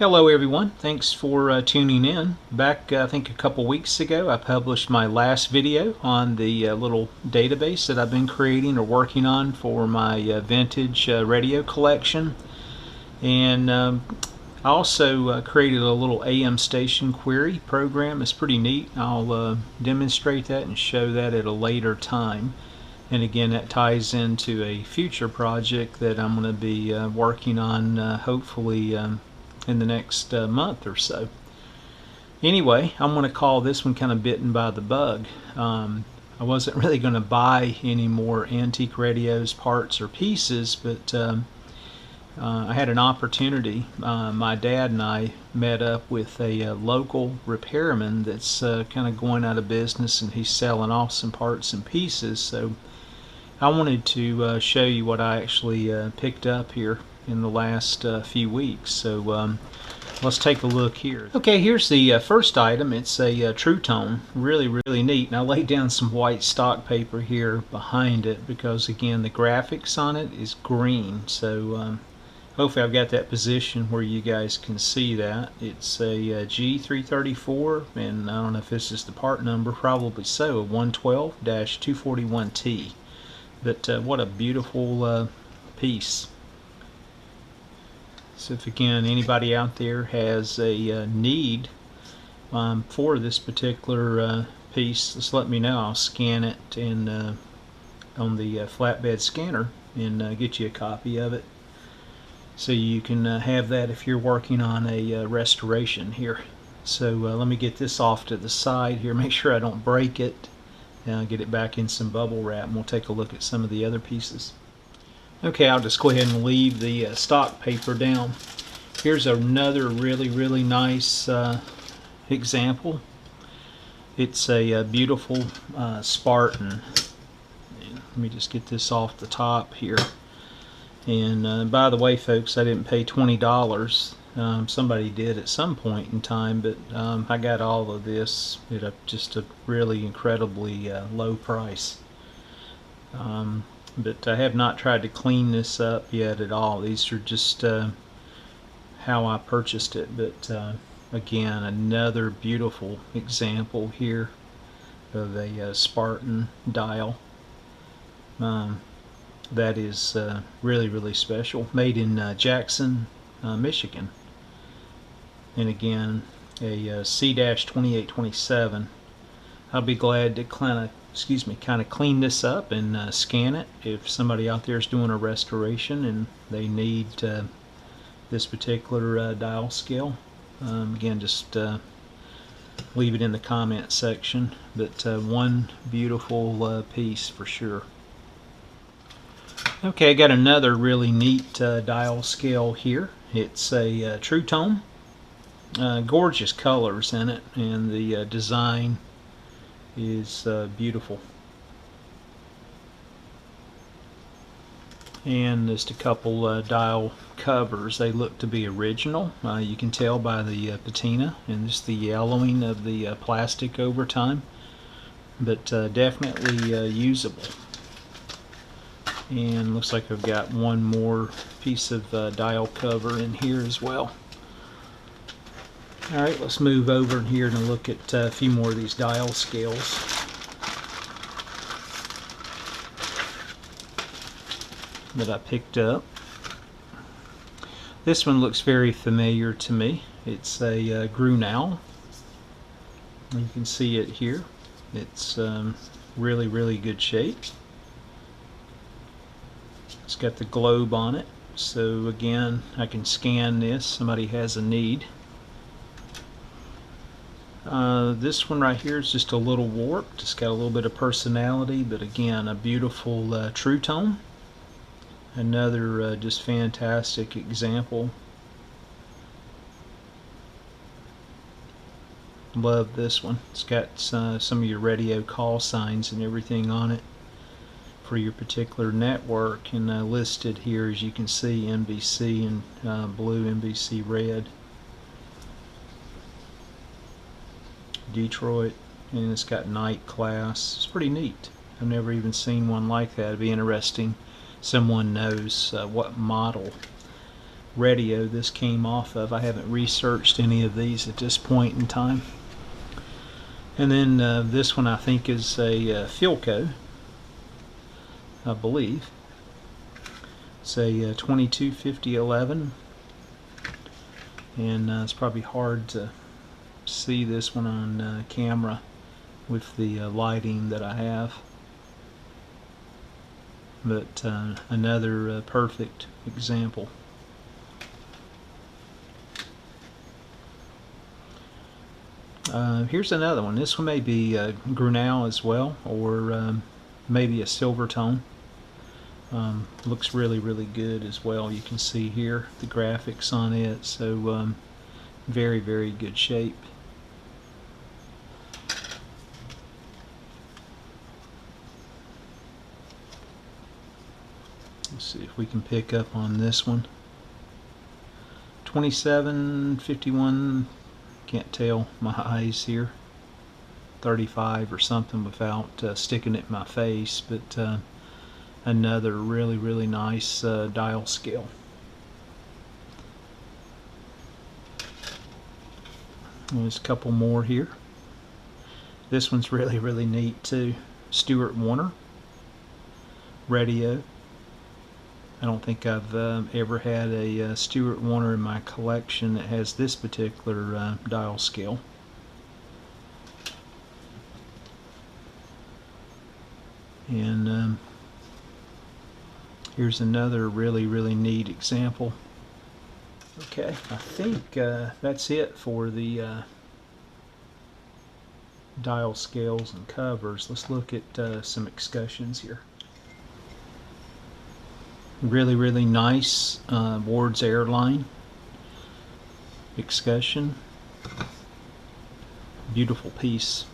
Hello everyone, thanks for tuning in. Back I think a couple weeks ago I published my last video on the little database that I've been creating or working on for my vintage radio collection, and I also created a little AM station query program. It's pretty neat. I'll demonstrate that and show that at a later time, and again that ties into a future project that I'm going to be working on hopefully in the next month or so. Anyway, I'm going to call this one kind of bitten by the bug. I wasn't really going to buy any more antique radios, parts, or pieces, but I had an opportunity. My dad and I met up with a local repairman that's kind of going out of business, and he's selling off some parts and pieces. So I wanted to show you what I actually picked up here in the last few weeks. So let's take a look here. Okay, here's the first item. It's a True Tone. Really neat. And I laid down some white stock paper here behind it because again the graphics on it is green. So hopefully I've got that position where you guys can see that. It's a G334, and I don't know if this is the part number, probably so, 112-241T. But what a beautiful piece. So if again anybody out there has a need for this particular piece, just let me know. I'll scan it and on the flatbed scanner and get you a copy of it, so you can have that if you're working on a restoration here. So let me get this off to the side here, make sure I don't break it, and get it back in some bubble wrap, and we'll take a look at some of the other pieces. Okay, I'll just go ahead and leave the stock paper down. Here's another really nice example. It's a beautiful Spartan. Let me just get this off the top here. And by the way, folks, I didn't pay $20. Somebody did at some point in time, but I got all of this at just a really incredibly low price. But I have not tried to clean this up yet at all. These are just how I purchased it. But again, another beautiful example here of a Spartan dial. That is really special. Made in Jackson, Michigan. And again, a C-2827. I'll be glad to kind of clean this up and scan it if somebody out there is doing a restoration and they need this particular dial scale. Again, just leave it in the comment section, but one beautiful piece for sure. Okay, I got another really neat dial scale here. It's a True Tone. Gorgeous colors in it, and the design is beautiful. And just a couple dial covers. They look to be original. You can tell by the patina and just the yellowing of the plastic over time, but definitely usable. And looks like I've got one more piece of dial cover in here as well. Alright, let's move over here and look at a few more of these dial scales. That I picked up. This one looks very familiar to me. It's a Grunau. You can see it here. It's really good shape. It's got the globe on it, so again I can scan this. Somebody has a need. This one right here is just a little warped. It's got a little bit of personality, but again a beautiful True Tone. Another just fantastic example. Love this one. It's got some of your radio call signs and everything on it for your particular network, and listed here, as you can see, NBC in blue, NBC red, Detroit, and it's got night class. It's pretty neat. I've never even seen one like that. It'd be interesting. Someone knows what model radio this came off of. I haven't researched any of these at this point in time. And then this one I think is a Philco, I believe. It's a 225011, and it's probably hard to see this one on camera with the lighting that I have, but another perfect example. Here's another one. This one may be Grinnell as well, or maybe a silver tone. Looks really good as well. You can see here the graphics on it, so very good shape. Let's see if we can pick up on this one. 2751, can't tell my eyes here, 35 or something without sticking it in my face, but another really nice dial scale. There's a couple more here. This one's really neat too. Stuart Warner radio. I don't think I've ever had a Stuart Warner in my collection that has this particular dial scale. And here's another really neat example. Okay, I think that's it for the dial scales and covers. Let's look at some excursions here. Really nice Ward's Airline excursion. Beautiful piece.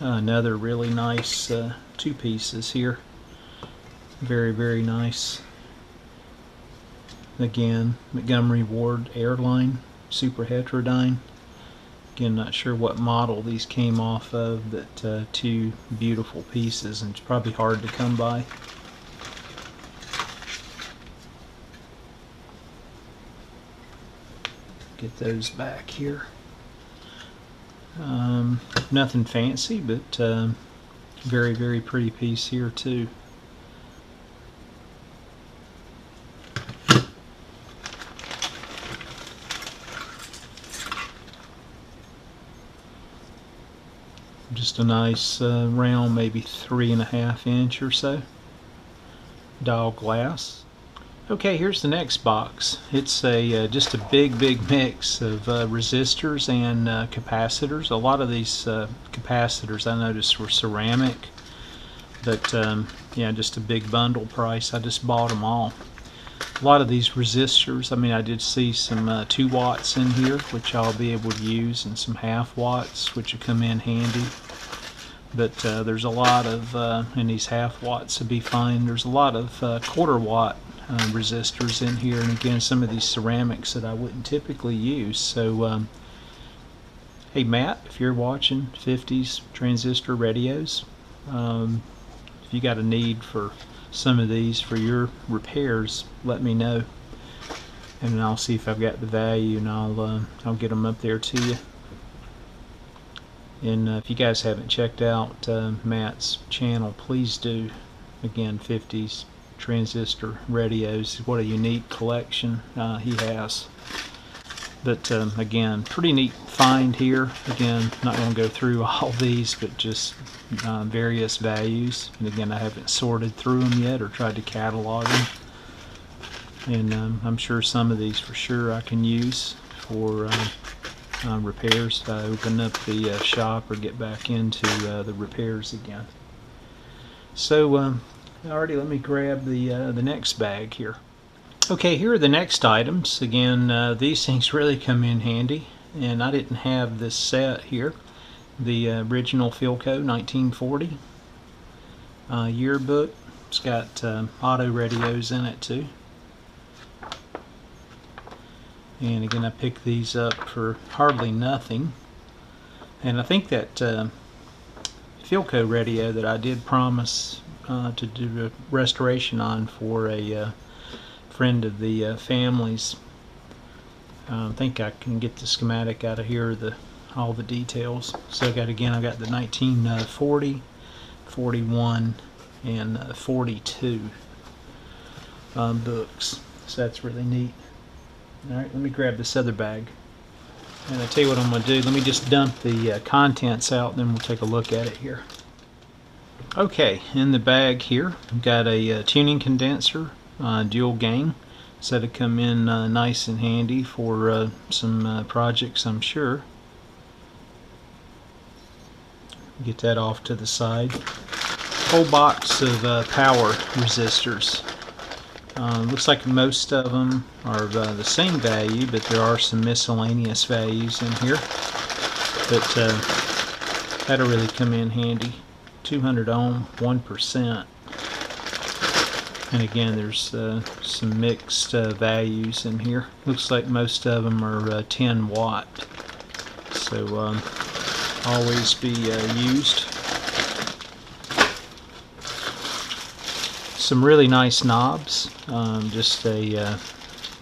Another really nice two pieces here. Very nice. Again, Montgomery Ward Airline, super heterodyne. Again, not sure what model these came off of, but two beautiful pieces, and it's probably hard to come by. Get those back here. Nothing fancy, but very pretty piece here too. Just a nice round, maybe 3.5 inch or so dial glass. Okay, here's the next box. It's a just a big mix of resistors and capacitors. A lot of these capacitors I noticed were ceramic, but yeah, just a big bundle price. I just bought them all. A lot of these resistors, I mean, I did see some 2 watts in here, which I'll be able to use, and some 1/2 watts, which will come in handy. But there's a lot of, and these 1/2 watts would be fine. There's a lot of 1/4 watt resistors in here, and again, some of these ceramics that I wouldn't typically use. So, hey Matt, if you're watching 50s transistor radios, if you got a need for some of these for your repairs, let me know, and I'll see if I've got the value, and I'll get them up there to you. And if you guys haven't checked out Matt's channel, please do. Again, 50s transistor radios. What a unique collection he has. But again, pretty neat find here. Again, not going to go through all these, but just various values. And again, I haven't sorted through them yet or tried to catalog them. And I'm sure some of these for sure I can use for repairs if I open up the shop or get back into the repairs again. So alrighty, let me grab the next bag here. Okay, here are the next items. Again, these things really come in handy, and I didn't have this set here. The original Philco 1940 yearbook. It's got auto radios in it too. And again, I picked these up for hardly nothing. And I think that Philco radio that I did promise to do a restoration on for a friend of the family's. I think I can get the schematic out of here, all the details. So I got the 1940, 41, and 42 books. So that's really neat. Alright, let me grab this other bag. And I'll tell you what I'm going to do. Let me just dump the contents out, and then we'll take a look at it here. Okay, in the bag here, I've got a tuning condenser, dual gain. So it'll come in nice and handy for some projects, I'm sure. Get that off to the side. Whole box of power resistors. Looks like most of them are the same value, but there are some miscellaneous values in here. But that'll really come in handy. 200 ohm, 1%. And again, there's some mixed values in here. Looks like most of them are 10 watt. So always be used. Some really nice knobs, just a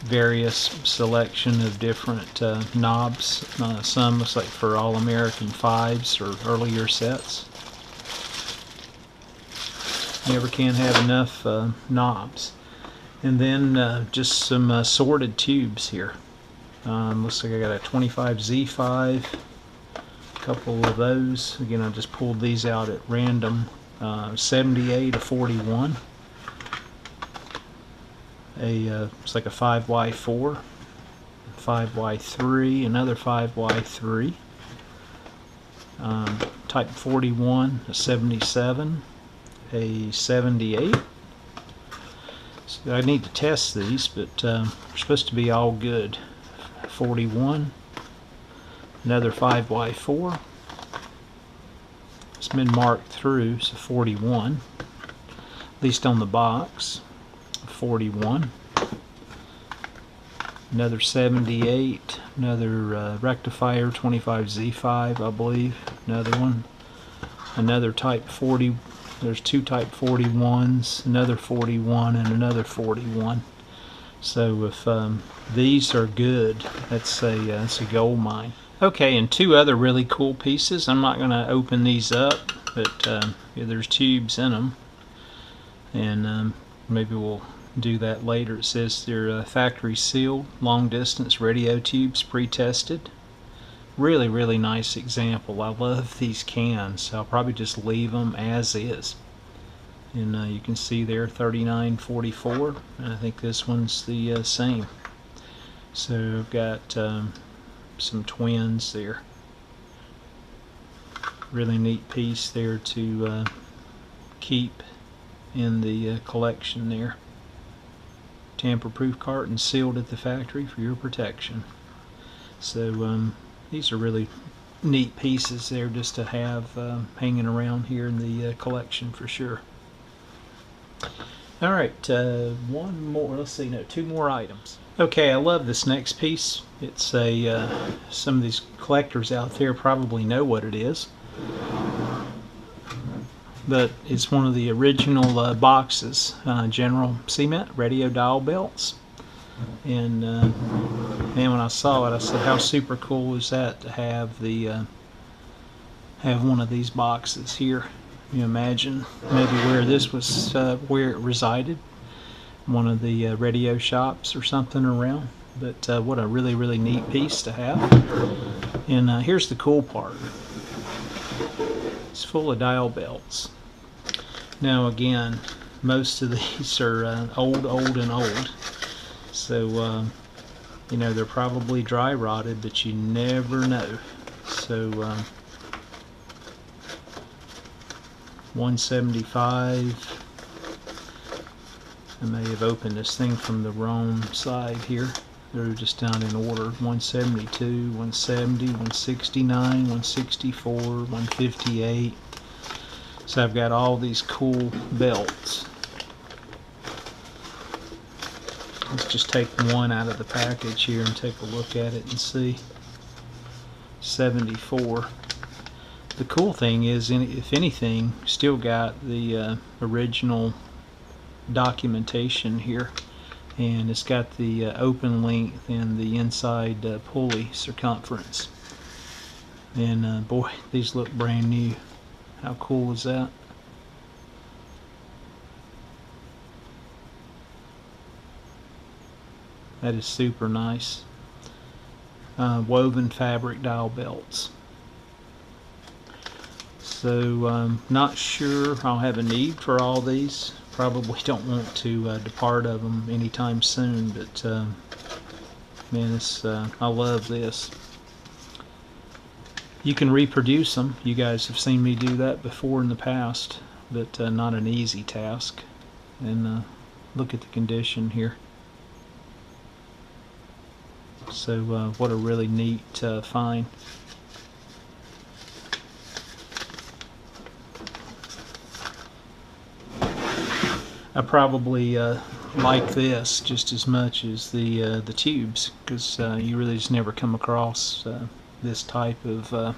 various selection of different knobs. Some looks like for All-American 5s or earlier sets. Never can have enough knobs. And then just some sorted tubes here. Looks like I got a 25Z5, a couple of those. Again, I just pulled these out at random. 70A to 41. It's like a 5Y4, 5Y3, another 5Y3, type 41, a 77, a 78. So I need to test these, but they're supposed to be all good. 41, another 5Y4. It's been marked through, so 41, at least on the box. 41, another 78, another rectifier 25Z5, I believe, another one, another type 40. There's two type 41s, another 41, and another 41. So if these are good, that's a gold mine. Okay, and two other really cool pieces. I'm not going to open these up, but yeah, there's tubes in them, and maybe we'll do that later. It says they're factory sealed long distance radio tubes, pre-tested. Really nice example. I love these cans. I'll probably just leave them as is. And you can see there 3944, and I think this one's the same. So I've got some twins there. Really neat piece there to keep in the collection there. Tamper-proof carton sealed at the factory for your protection. So these are really neat pieces there just to have hanging around here in the collection for sure. Alright, one more, let's see, no, two more items. Okay, I love this next piece. It's some of these collectors out there probably know what it is. But it's one of the original boxes, General Cement radio dial belts. And man, when I saw it, I said, how super cool is that to have have one of these boxes here. You imagine maybe where this was, where it resided, one of the radio shops or something around. But what a really neat piece to have. And here's the cool part. It's full of dial belts. Now again, most of these are old. So you know, they're probably dry rotted, but you never know. So 175. I may have opened this thing from the wrong side here. They're just down in order. 172, 170, 169, 164, 158. So I've got all these cool belts. Let's just take one out of the package here and take a look at it and see. 74. The cool thing is, if anything, still got the original documentation here, and it's got the open length and the inside pulley circumference. And boy, these look brand new. How cool is that? That is super nice. Woven fabric dowel belts. So not sure I'll have a need for all these. Probably don't want to depart of them anytime soon, but man, I love this. You can reproduce them. You guys have seen me do that before in the past, but not an easy task. And look at the condition here. So what a really neat find. I probably like this just as much as the tubes, because you really just never come across this type of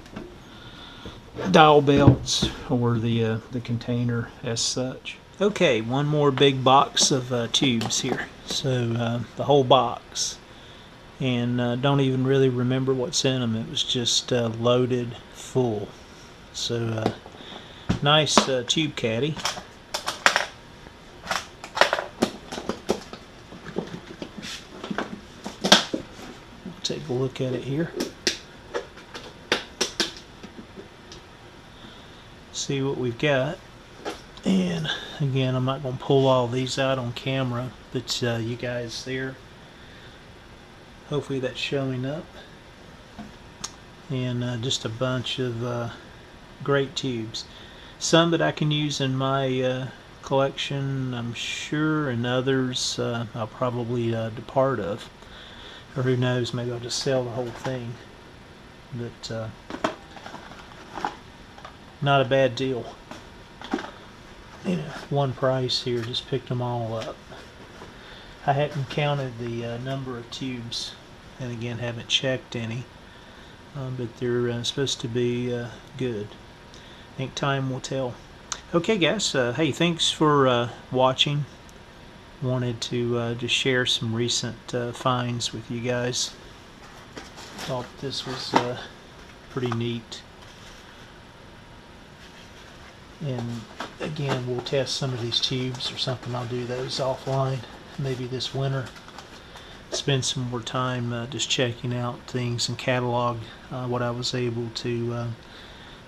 dowel belts or the container as such. Okay, one more big box of tubes here. So the whole box, and don't even really remember what's in them. It was just loaded full. So nice tube caddy. Take a look at it here. See what we've got. And again, I'm not going to pull all these out on camera, but you guys there, hopefully that's showing up. And just a bunch of great tubes. Some that I can use in my collection, I'm sure, and others I'll probably depart of. Or who knows, maybe I'll just sell the whole thing. But not a bad deal. You know, one price here, just picked them all up. I hadn't counted the number of tubes, and again haven't checked any, but they're supposed to be good. I think time will tell. Okay guys, hey, thanks for watching. Wanted to just share some recent finds with you guys. Thought this was pretty neat. And again, we'll test some of these tubes or something. I'll do those offline maybe this winter. Spend some more time just checking out things and catalog what I was able to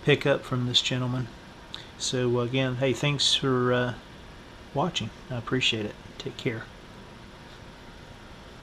pick up from this gentleman. So again, hey, thanks for watching. I appreciate it. Take care.